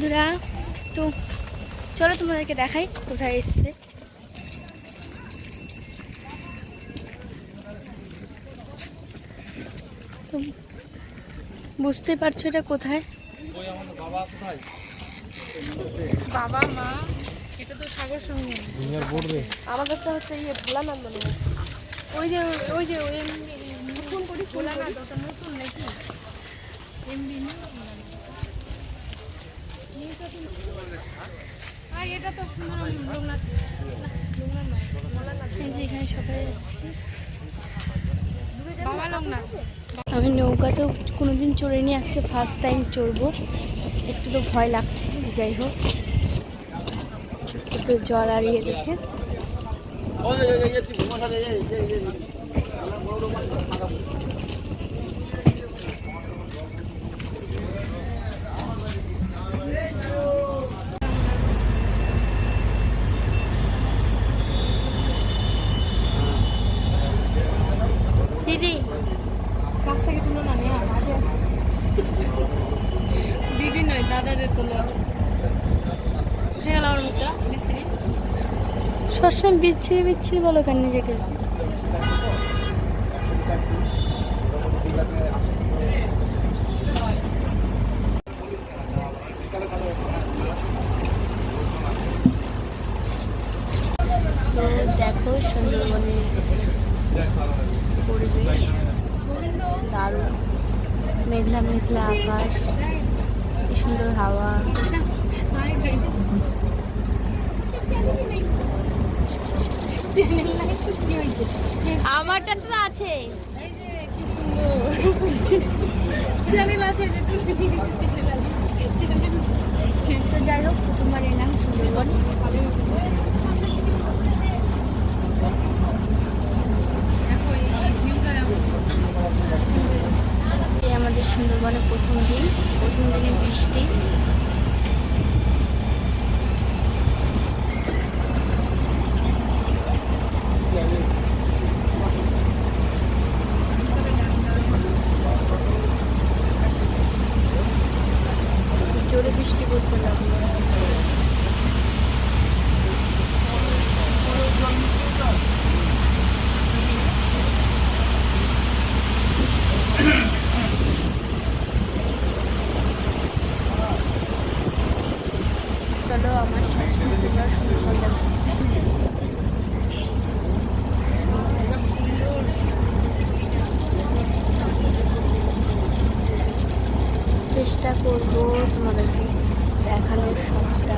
বন্ধুরা, তো চলো তোমাদেরকে দেখাই কোথায় এসছে। তো বুঝতে পারছো এটা কোথায়? বাবা মা, এটা তো সাগর সঙ্গে আমাদের তো হচ্ছে ইয়ে ভোলানাথ মনে হয়। ওই যে নতুন করে ভোলানাথ, ওটা নতুন নাকি এমনি না? এটা তো লোকনাথ, এই যে এখানে সবাই আছে। বাবা লোকনাথ। আমি নৌকাতেও কোনোদিন চড়িনি, আজকে ফার্স্ট টাইম চড়বো। একটু তো ভয় লাগছে, যাই হোক একটু জল আড়িয়ে দেখে। দিদি কাছ থেকে তুলো না, নিয়ে মাঝে দিদি নয় দাদাদের তুলো। সে গেল আমার মুখটা মিস্ত্রি। সবসময় বিচ্ছিরি বিচ্ছিরি বলো কেন নিজেকে? তো দেখো সুন্দরবনের পরিবেশ দারুণ, মেঘলা মেঘলা আকাশ, কি সুন্দর হাওয়া। আমারটা তো আছে, এই যে কি সুন্দর চ্যানেল আছে যে তো যাই হোক প্রথমবার এলাম সুন্দরবন। এই আমাদের সুন্দরবনের প্রথম দিনে বৃষ্টি। জোরে বৃষ্টি পড়তে লাগলো। চলো আমার সাথে তোমরা সুন্দরবন দেখো। চেষ্টা করবো তোমাদেরকে দেখানোর সবটা।